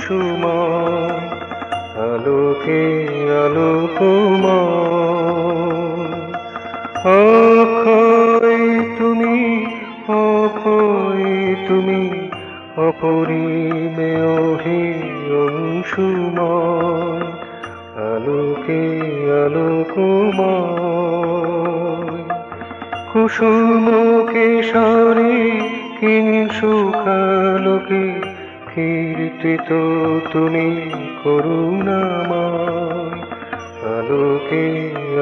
অংশুময় আলোকে আলোকময় অক্ষয় তুমি অক্ষয় তুমি অপরিমেয় হে অংশুময় আলোকে আলোকময় কুসুম কেশরে কিংসুকালোকে কীর্তিত তুমি করুণাময় আলোকে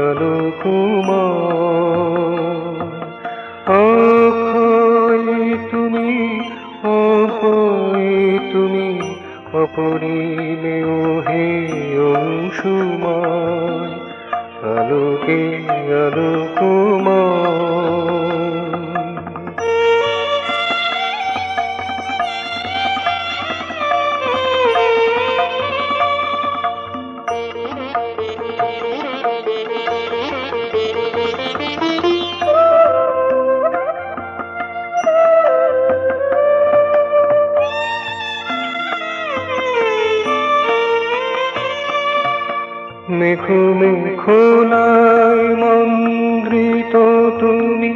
আলোকময় অক্ষয় তুমি অক্ষয় তুমি অপরিমেয় হে অংশুময় আলোকে আলোকময় মেঘ মেঘলায় মন্দ্রিত তুমি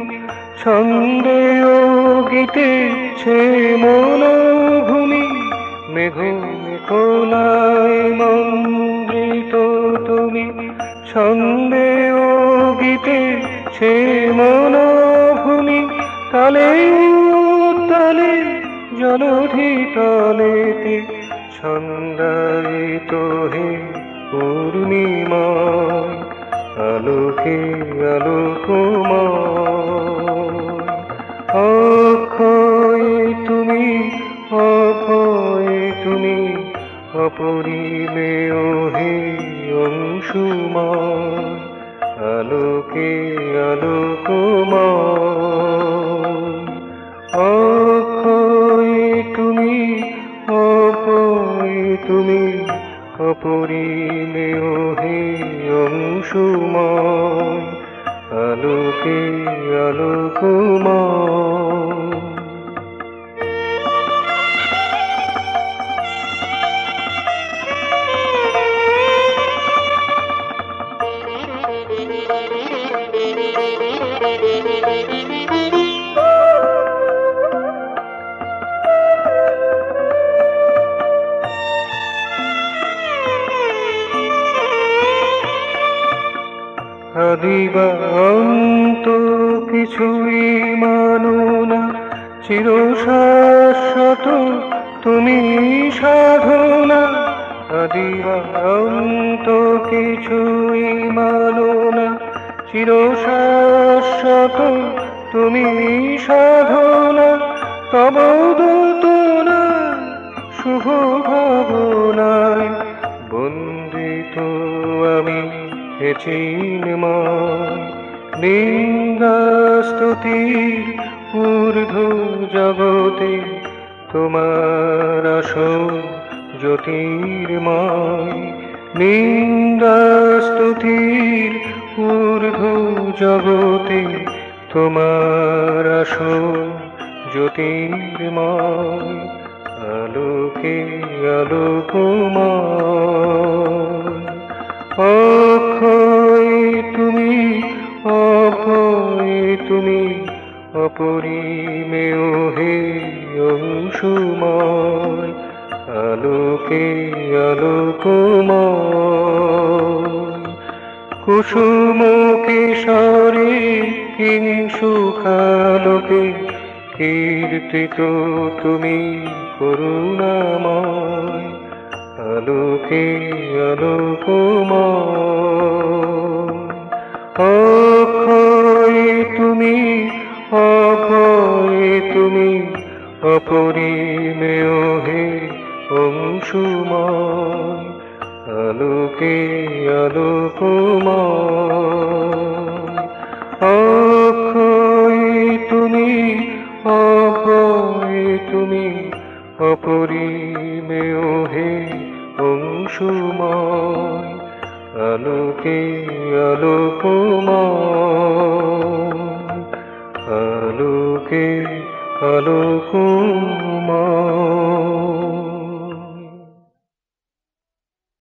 ছন্দে ও গীতে ছে মনোভূমি মেঘ মেঘলায় মন্দ্রিত তুমি ছন্দে ও গীতে ছে মনোভূমি তালে তালে জলধি তলেতে ছন্দায়িত হে পূর্ণিমায় আলোকে আলোকময় অক্ষয় তুমি অক্ষয় তুমি অপরিমেয় হে অংশুময় আলোকে আলোকময় অক্ষয় তুমি অক্ষয় তুমি অপরিমেয় হে অংশুময় আলোকে আলোকময় আদিবা অন্ত কিছুই মানো না চিরশাশ্বত তুমি সাধনা আদিবা অন্ত কিছুই মানো না চিরশাশ্বত তুমি সাধনা তব দূতনা শুভ ভাবনায় বন্দিত আমি হে চিন্ময় নিন্দাস্তুতির ঊর্ধ্ব জগতে তোমার আসন জ্যোতির্ময় নিন্দাস্তুতির ঊর্ধ্ব জগতে তোমার আসন জ্যোতির্ময় আলোকে আলোকময় অক্ষয় তুমি অক্ষয় তুমি অপরিমেয় হে অংশুময় আলোকে আলোকময় কুসুম কেশরে কিংসুকালোকে কীর্তিত তুমি করুণাময় আলোকে আলোকময় অক্ষয় তুমি অক্ষয় তুমি অপরিমেয় হে অংশুময় আলোকে আলোকময় অক্ষয় তুমি অক্ষয় তুমি অপরিমেয় হে অংশুময় আলোকে আলোকময় আলোকে আলোকময়